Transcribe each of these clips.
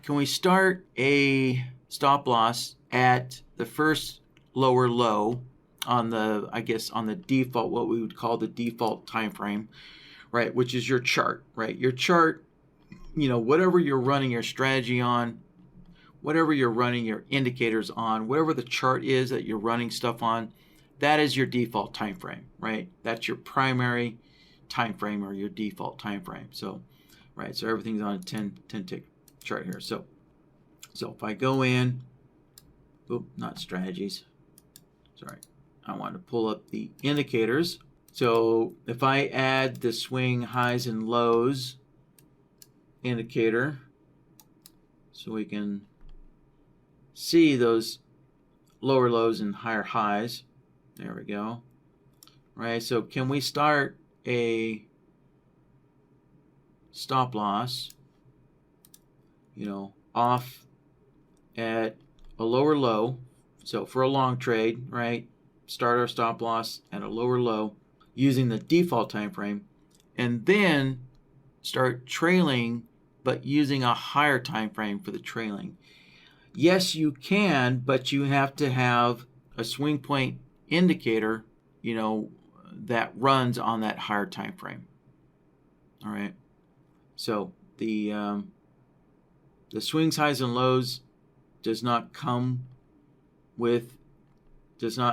can we start a stop loss at the first lower low on the, I guess, on the default, what we would call the default time frame, right? Which is your chart, right? Your chart, whatever you're running your strategy on, whatever you're running your indicators on, whatever the chart is that you're running stuff on, that is your default time frame, right? That's your primary time frame or your default time frame. So, right, so everything's on a 10 tick chart here. So if I go in, not strategies, sorry, I want to pull up the indicators. So if I add the swing highs and lows indicator, so we can see those lower lows and higher highs. There we go. Right, so can we start a stop loss, off at a lower low? So for a long trade, right, start our stop loss at a lower low using the default time frame, and then start trailing but using a higher time frame for the trailing. Yes, you can, but you have to have a swing point indicator, that runs on that higher time frame. All right. So the swings, highs, and lows does not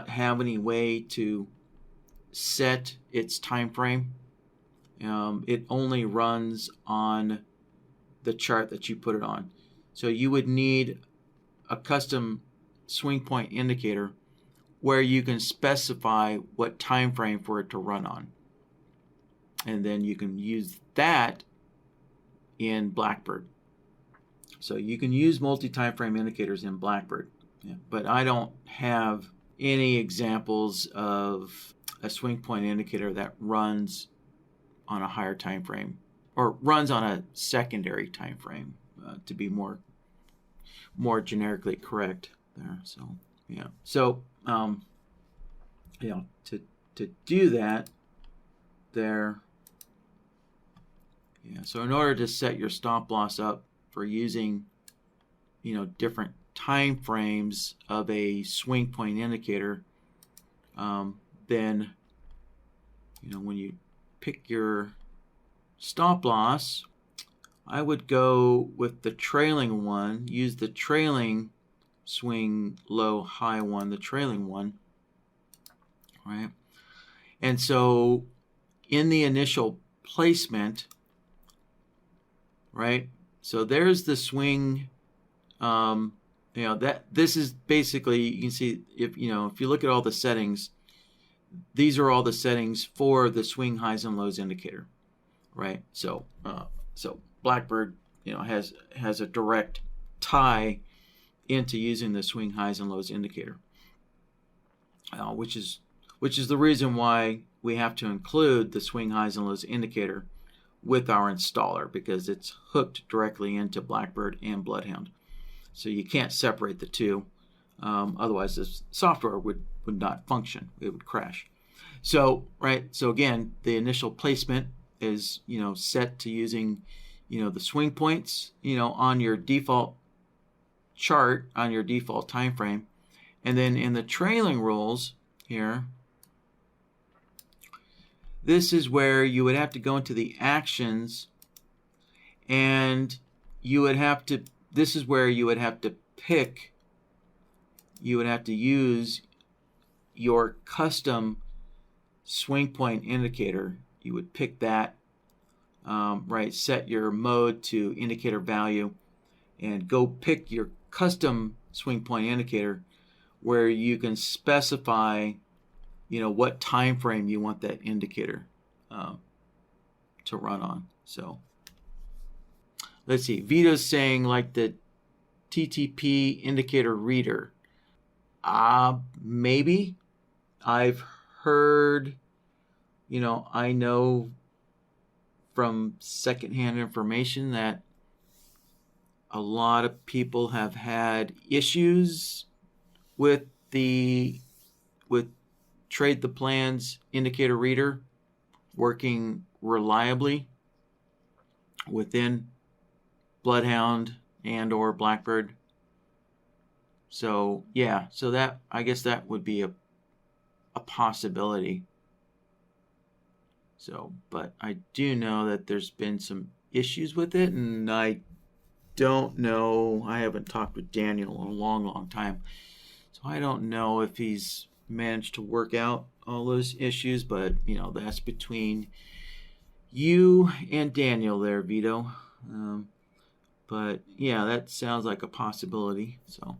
have any way to set its time frame. It only runs on the chart that you put it on. So you would need a custom swing point indicator where you can specify what time frame for it to run on, and then you can use that in BlackBird. So you can use multi-time frame indicators in BlackBird, but I don't have any examples of a swing point indicator that runs on a higher time frame or runs on a secondary time frame, to be more generically correct there. So to do that there, so in order to set your stop loss up for using different time frames of a swing point indicator, then when you pick your stop loss, I would go with the trailing one, use the trailing swing low high one, the trailing one, right? And so in the initial placement, right, so there's the swing, that this is basically, you can see if you look at all the settings, these are all the settings for the swing highs and lows indicator, right? So BlackBird has a direct tie into using the swing highs and lows indicator, which is the reason why we have to include the swing highs and lows indicator with our installer, because it's hooked directly into BlackBird and Bloodhound. So you can't separate the two, otherwise the software would not function. It would crash. So again, the initial placement is set to using the swing points on your default chart, on your default time frame. And then in the trailing rules here, this is where you would have to go into the actions, and this is where you would have to use your custom swing point indicator. You would pick that, set your mode to indicator value, and go pick your custom swing point indicator where you can specify what time frame you want that indicator to run on. So let's see, Vito's saying like the TTP indicator reader. Maybe. I've heard, I know from secondhand information that a lot of people have had issues with Trade the Plan's indicator reader working reliably within Bloodhound and or BlackBird. So yeah, so that, I guess that would be a possibility. So, but I do know that there's been some issues with it, and I don't know. I haven't talked with Daniel in a long time, so I don't know if he's managed to work out all those issues. But that's between you and Daniel there, Vito. But yeah, that sounds like a possibility. So.